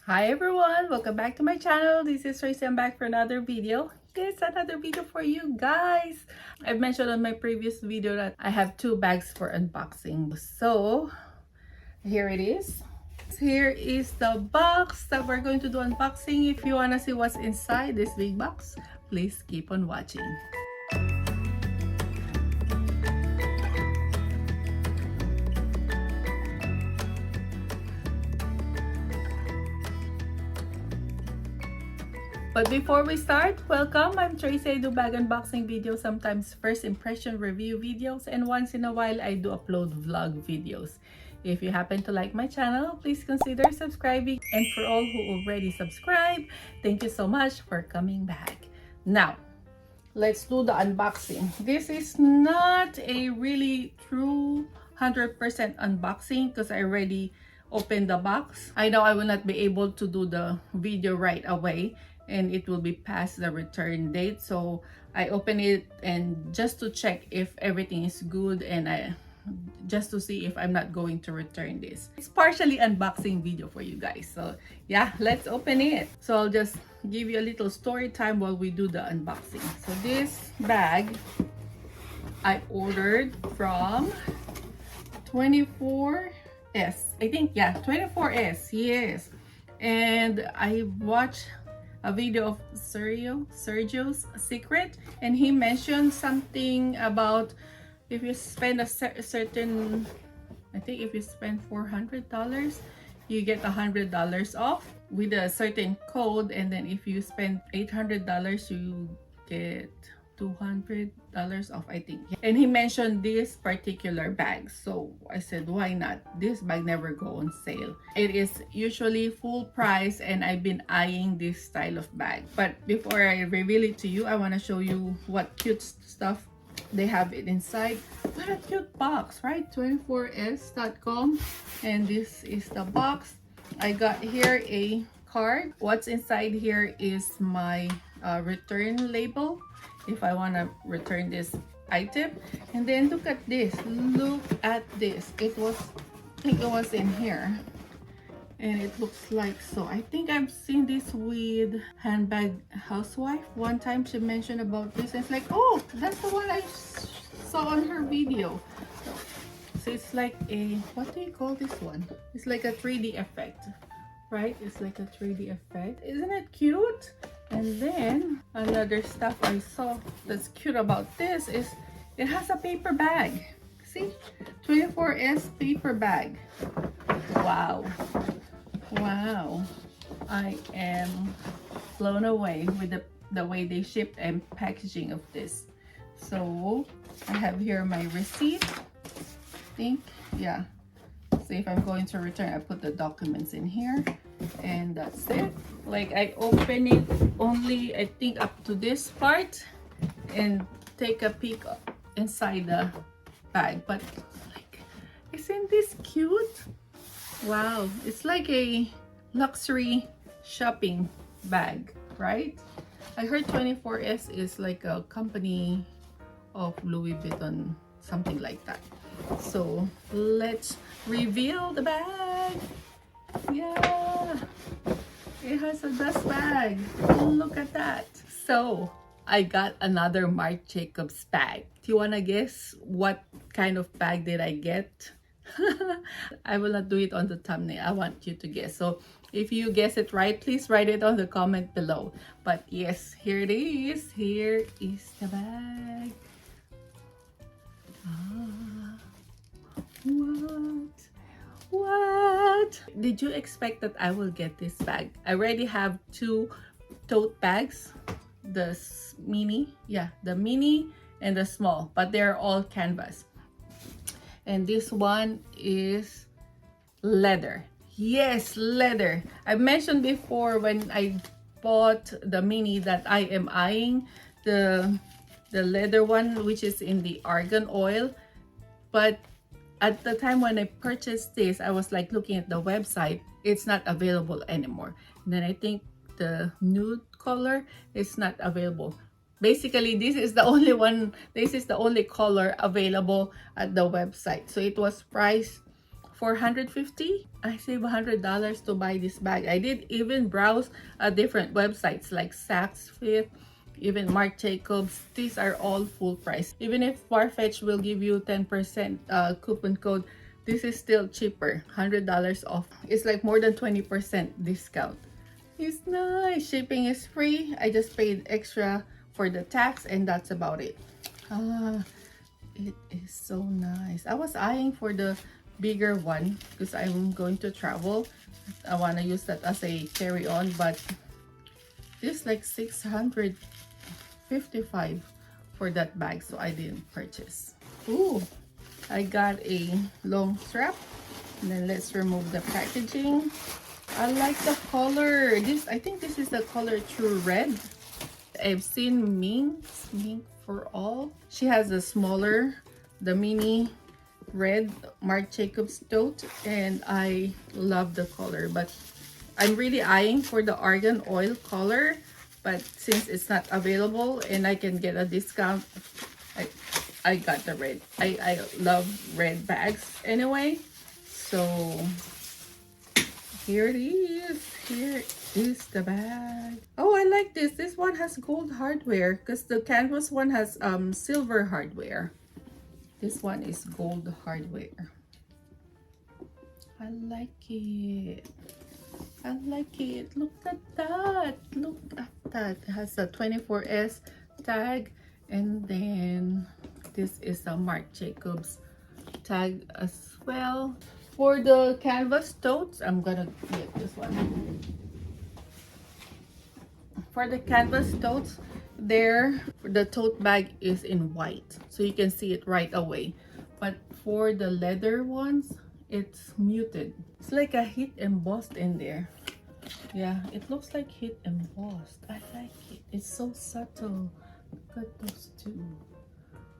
Hi everyone, welcome back to my channel. This is Tracy. I'm back for another video. Yes, another video for you guys. I've mentioned on my previous video that I have two bags for unboxing. So here it is. Here is the box that we're going to do unboxing. If you want to see what's inside this big box, please keep on watching. But before we start, welcome. I'm Tracy. I do bag unboxing videos, sometimes first impression review videos, and once in a while I do upload vlog videos. If you happen to like my channel, please consider subscribing. And for all who already subscribed, thank you so much for coming back. Now, let's do the unboxing. This is not a really true 100% unboxing because I already opened the box. I know I will not be able to do the video right away and it will be past the return date, so I open it and just to check if everything is good and just to see if I'm not going to return this. It's partially unboxing video for you guys, so yeah, let's open it. So I'll just give you a little story time while we do the unboxing. So this bag I ordered from 24S, I think, yeah, 24S, yes. And I watched a video of Sergio's Secret, and he mentioned something about if you spend a certain, I think if you spend $400, you get $100 off with a certain code, and then if you spend $800, you get $200 off, I think. And he mentioned this particular bag, so I said, why not? This bag never go on sale. It is usually full price, and I've been eyeing this style of bag. But before I reveal it to you, I want to show you what cute stuff they have it inside. What a cute box, right? 24s.com, and this is the box. I got here a card. What's inside here is my return label if I want to return this item. And then look at this, it was, I think it was in here, and it looks like so. I think I've seen this with Handbag Housewife. One time she mentioned about this, and it's like, oh, that's the one I saw on her video. So it's like a, what do you call this one? It's like a 3D effect, right? It's like a 3D effect. Isn't it cute? And then another stuff I saw that's cute about this is it has a paper bag. See? 24S paper bag. Wow. Wow. I am blown away with the way they shipped and packaging of this. So I have here my receipt. I think, yeah. So if I'm going to return, I put the documents in here, and that's it. Like, I open it only, I think, up to this part and take a peek inside the bag. But like, isn't this cute? Wow, it's like a luxury shopping bag, right? I heard 24S is like a company of Louis Vuitton, something like that. So let's reveal the bag. Yeah, it has a dust bag. Look at that. So I got another Marc Jacobs bag. Do you want to guess what kind of bag did I get? I will not do it on the thumbnail. I want you to guess. So if you guess it right, please write it on the comment below. But yes, here it is. Here is the bag. What? Did you expect that I will get this bag? I already have two tote bags. The mini, yeah, the mini and the small, but they're all canvas. And this one is leather. Yes, leather. I mentioned before when I bought the mini that I am eyeing the leather one, which is in the argan oil. But at the time when I purchased this, I was like looking at the website, it's not available anymore. And then I think the nude color is not available. Basically, this is the only one, this is the only color available at the website. So it was priced 450. I saved $100 to buy this bag. I did even browse different websites like Saks Fifth, even Marc Jacobs. These are all full price. Even if Farfetch will give you 10% coupon code, this is still cheaper, $100 off. It's like more than 20% discount. It's nice. Shipping is free. I just paid extra for the tax and that's about it. It is so nice. I was eyeing for the bigger one because I'm going to travel. I want to use that as a carry-on, but it's like $655 for that bag, so I didn't purchase. Ooh, I got a long strap. And then let's remove the packaging. I like the color. I think this is the color True Red. I've seen Mink for All. She has a smaller, the mini red Marc Jacobs tote, and I love the color, but I'm really eyeing for the argan oil color, but since it's not available and I can get a discount, I got the red. I love red bags anyway, so here it is. Here is the bag. Oh, I like this. This one has gold hardware because the canvas one has silver hardware. This one is gold hardware. I like it. I like it. Look at that. Look at that. It has a 24S tag, and then this is a Marc Jacobs tag as well. For the canvas totes, I'm gonna get this one. For the canvas totes, the tote bag is in white, so you can see it right away. But for the leather ones, it's muted. It's like a heat embossed in there. Yeah, it looks like heat embossed. I like it. It's so subtle. Look at those two.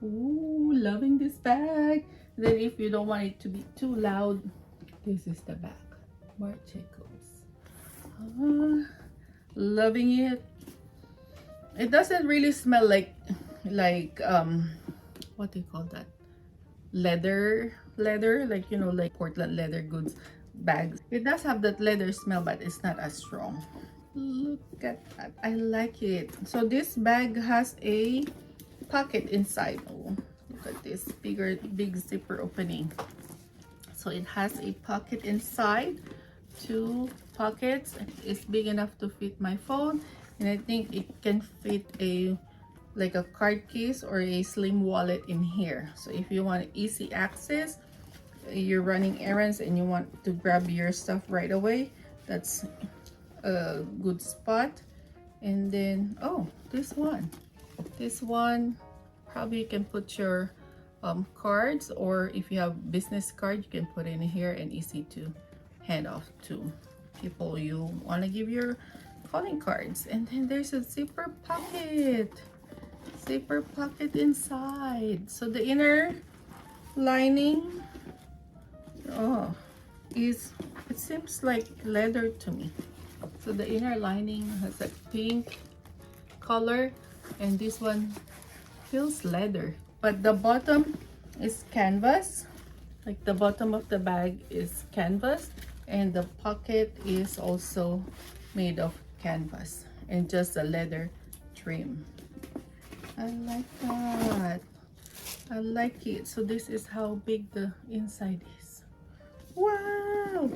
Ooh, loving this bag. Then if you don't want it to be too loud, this is the bag. Marc Jacobs. Loving it. It doesn't really smell like what do you call that? Leather, like, you know, like Portland leather goods bags. It does have that leather smell, but it's not as strong. Look at that. I like it. So this bag has a pocket inside. Oh, look at this big zipper opening. So it has a pocket inside, 2 pockets. It's big enough to fit my phone, and I think it can fit like a card case or a slim wallet in here. So if you want easy access, you're running errands and you want to grab your stuff right away, that's a good spot. And then, oh, this one probably you can put your cards, or if you have business card, you can put in here and easy to hand off to people you want to give your calling cards. And then there's a zipper pocket inside. So the inner lining, oh, it seems like leather to me. So the inner lining has a pink color, and this one feels leather, but the bottom is canvas. Like the bottom of the bag is canvas, and the pocket is also made of canvas and just a leather trim. I like that. I like it. So this is how big the inside is. Wow,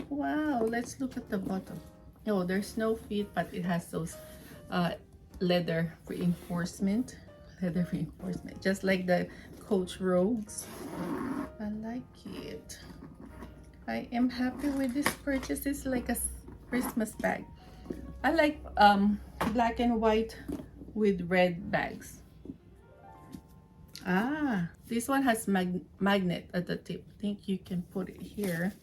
wow. Let's look at the bottom. Oh, there's no feet, but it has those leather reinforcement, just like the Coach Rogues. I like it. I am happy with this purchase. It's like a Christmas bag. I like black and white with red bags. This one has magnet at the tip. I think you can put it here.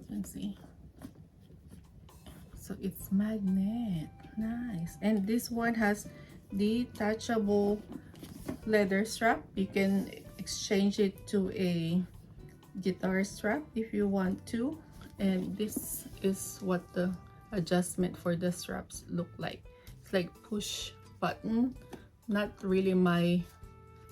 Let's see. So it's magnet. Nice. And this one has detachable leather strap. You can exchange it to a guitar strap if you want to. And this is what the adjustment for the straps look like. It's like push button. Not really my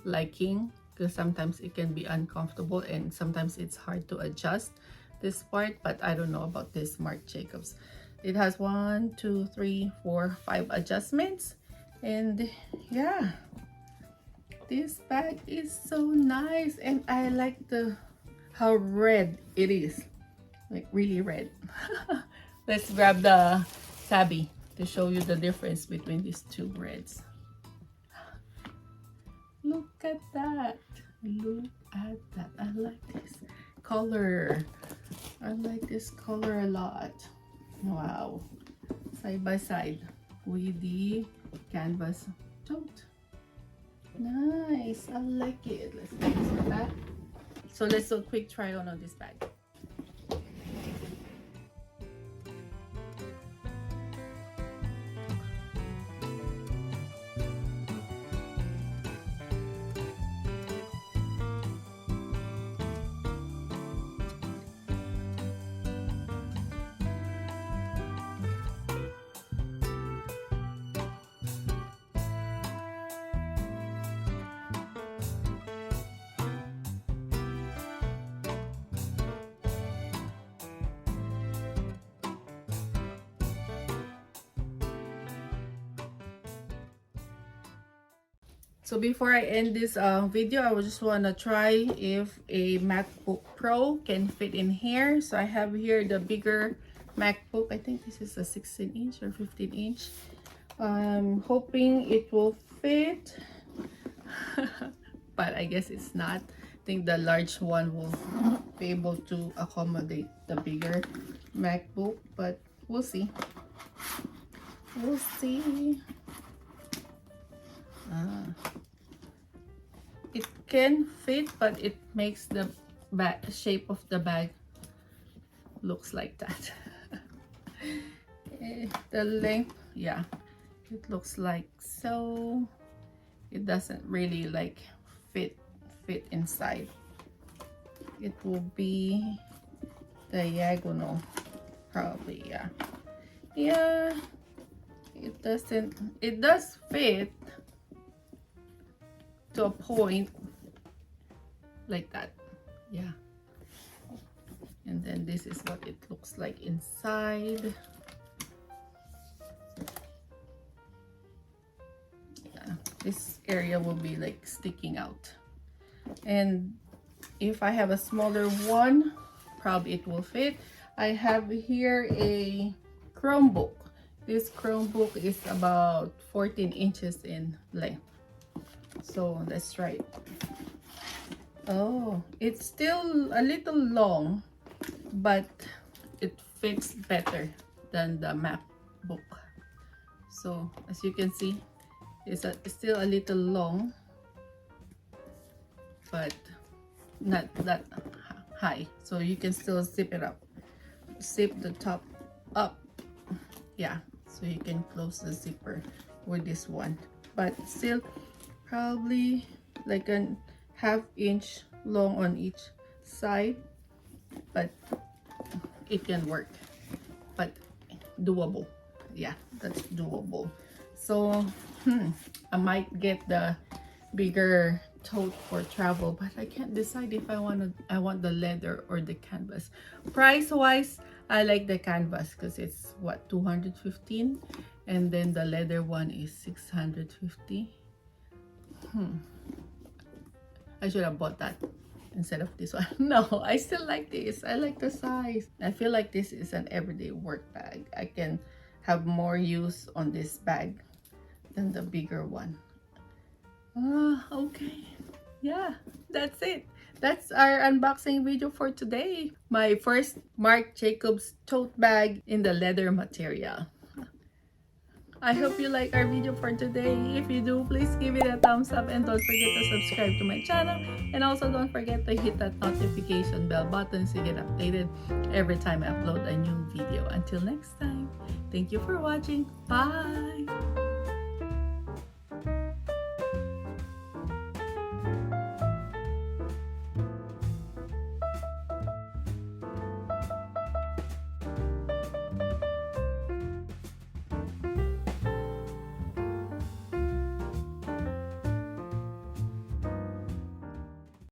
liking. because sometimes it can be uncomfortable and sometimes it's hard to adjust this part. But I don't know about this Marc Jacobs. It has 1, 2, 3, 4, 5 adjustments, and yeah, this bag is so nice, and I like how red it is, like really red. Let's grab the tabby to show you the difference between these two reds. Look at that. Look at that. I like this color. I like this color a lot. Wow. Side by side with the canvas tote. Nice. I like it. Let's get this back. So let's do a quick try on this bag. So before I end this video, I just want to try if a MacBook Pro can fit in here. So I have here the bigger MacBook. I think this is a 16-inch or 15-inch. I'm hoping it will fit, but I guess it's not. I think the large one will be able to accommodate the bigger MacBook, but we'll see. We'll see. It can fit, but it makes the shape of the bag looks like that. The length, yeah, it looks like so. It doesn't really like fit inside. It will be diagonal, probably. Yeah, it does fit to a point like that. Yeah, and then this is what it looks like inside. Yeah, this area will be like sticking out, and if I have a smaller one, probably it will fit. I have here a Chromebook. This Chromebook is about 14 inches in length. So let's try it. Oh, it's still a little long, but it fits better than the MacBook. So as you can see, it's still a little long, but not that high. So you can still zip it up. Zip the top up. Yeah, so you can close the zipper with this one, but still probably like a ½ inch long on each side, but it can work, but doable. Yeah, that's doable. So I might get the bigger tote for travel, but I can't decide if I want the leather or the canvas. Price wise, I like the canvas because it's what, 215, and then the leather one is 650. I should have bought that instead of this one. No, I still like this. I like the size. I feel like this is an everyday work bag. I can have more use on this bag than the bigger one. Okay. Yeah, that's it. That's our unboxing video for today. My first Marc Jacobs tote bag in the leather material. I hope you like our video for today. If you do, please give it a thumbs up and don't forget to subscribe to my channel. And also don't forget to hit that notification bell button so you get updated every time I upload a new video. Until next time, thank you for watching. Bye!